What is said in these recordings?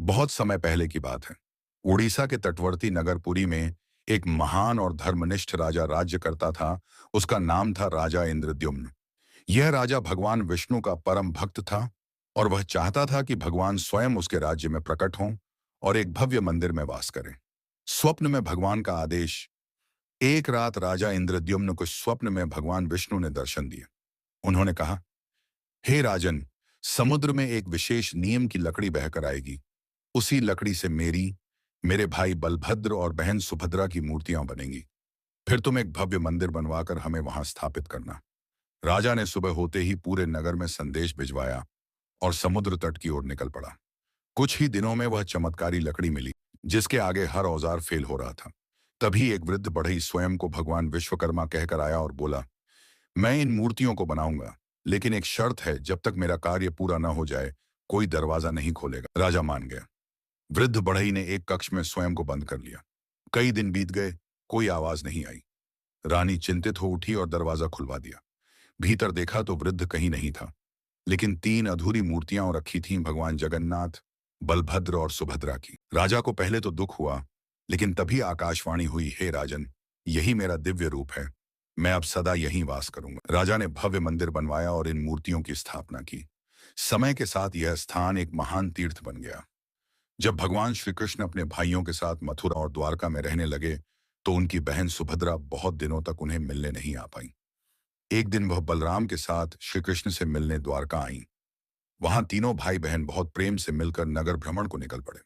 बहुत समय पहले की बात है। उड़ीसा के तटवर्ती नगर पुरी में एक महान और धर्मनिष्ठ राजा राज्य करता था। उसका नाम था राजा इंद्रद्युम्न। यह राजा भगवान विष्णु का परम भक्त था और वह चाहता था कि भगवान स्वयं उसके राज्य में प्रकट हों और एक भव्य मंदिर में वास करें। स्वप्न में भगवान का आदेश। एक रात राजा इंद्रद्युम्न को स्वप्न में भगवान विष्णु ने दर्शन दिए। उन्होंने कहा, हे राजन, समुद्र में एक विशेष नियम की लकड़ी बहकर आएगी। उसी लकड़ी से मेरे भाई बलभद्र और बहन सुभद्रा की मूर्तियां बनेंगी। फिर तुम एक भव्य मंदिर बनवाकर हमें वहां स्थापित करना। राजा ने सुबह होते ही पूरे नगर में संदेश भिजवाया और समुद्र तट की ओर निकल पड़ा। कुछ ही दिनों में वह चमत्कारी लकड़ी मिली, जिसके आगे हर औजार फेल हो रहा था। तभी एक वृद्ध बढ़ई स्वयं को भगवान विश्वकर्मा कहकर आया और बोला, मैं इन मूर्तियों को बनाऊंगा, लेकिन एक शर्त है, जब तक मेरा कार्य पूरा न हो जाए कोई दरवाजा नहीं खोलेगा। राजा मान गया। वृद्ध बढ़ई ने एक कक्ष में स्वयं को बंद कर लिया। कई दिन बीत गए, कोई आवाज नहीं आई। रानी चिंतित हो उठी और दरवाजा खुलवा दिया। भीतर देखा तो वृद्ध कहीं नहीं था, लेकिन तीन अधूरी मूर्तियां रखी थीं, भगवान जगन्नाथ, बलभद्र और सुभद्रा की। राजा को पहले तो दुख हुआ, लेकिन तभी आकाशवाणी हुई, हे राजन, यही मेरा दिव्य रूप है। मैं अब सदा यहीं वास करूंगा। राजा ने भव्य मंदिर बनवाया और इन मूर्तियों की स्थापना की। समय के साथ यह स्थान एक महान तीर्थ बन गया। जब भगवान श्री कृष्ण अपने भाइयों के साथ मथुरा और द्वारका में रहने लगे, तो उनकी बहन सुभद्रा बहुत दिनों तक उन्हें मिलने नहीं आ पाई। एक दिन वह बलराम के साथ श्री कृष्ण से मिलने द्वारका आईं। वहां तीनों भाई बहन बहुत प्रेम से मिलकर नगर भ्रमण को निकल पड़े।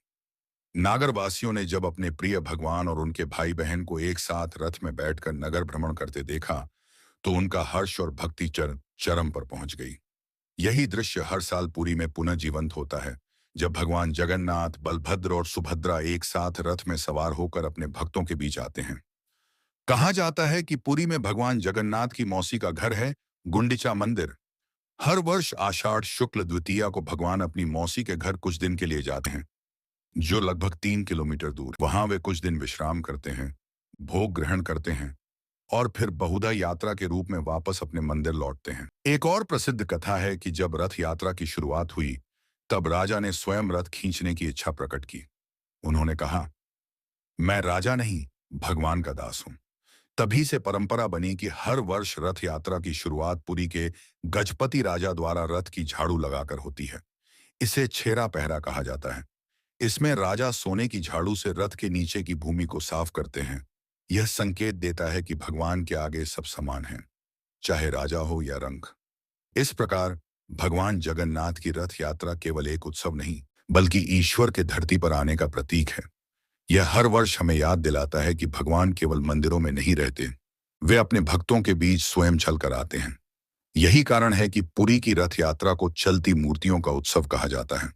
नागरवासियों ने जब अपने प्रिय भगवान और उनके भाई बहन को एक साथ रथ में बैठकर नगर भ्रमण करते देखा, तो उनका हर्ष और भक्ति चरम पर पहुंच गई। यही दृश्य हर साल पुरी में पुनः जीवंत होता है, जब भगवान जगन्नाथ, बलभद्र और सुभद्रा एक साथ रथ में सवार होकर अपने भक्तों के बीच आते हैं। कहा जाता है कि पुरी में भगवान जगन्नाथ की मौसी का घर है, गुंडिचा मंदिर। हर वर्ष आषाढ़ शुक्ल द्वितीया को भगवान अपनी मौसी के घर कुछ दिन के लिए जाते हैं, जो लगभग 3 किलोमीटर दूर। वहां वे कुछ दिन विश्राम करते हैं, भोग ग्रहण करते हैं और फिर बहुधा यात्रा के रूप में वापस अपने मंदिर लौटते हैं। एक और प्रसिद्ध कथा है कि जब रथ यात्रा की शुरुआत हुई, तब राजा ने स्वयं रथ खींचने की इच्छा प्रकट की। उन्होंने कहा, मैं राजा नहीं, भगवान का दास हूं। तभी से परंपरा बनी कि हर वर्ष रथ यात्रा की शुरुआत पुरी के गजपति राजा द्वारा रथ की झाड़ू लगाकर होती है। इसे छेरा पहरा कहा जाता है। इसमें राजा सोने की झाड़ू से रथ के नीचे की भूमि को साफ करते हैं। यह संकेत देता है कि भगवान के आगे सब समान हैं, चाहे राजा हो या रंक। इस प्रकार भगवान जगन्नाथ की रथ यात्रा केवल एक उत्सव नहीं, बल्कि ईश्वर के धरती पर आने का प्रतीक है। यह हर वर्ष हमें याद दिलाता है कि भगवान केवल मंदिरों में नहीं रहते, वे अपने भक्तों के बीच स्वयं चल कर आते हैं। यही कारण है कि पुरी की रथ यात्रा को चलती मूर्तियों का उत्सव कहा जाता है।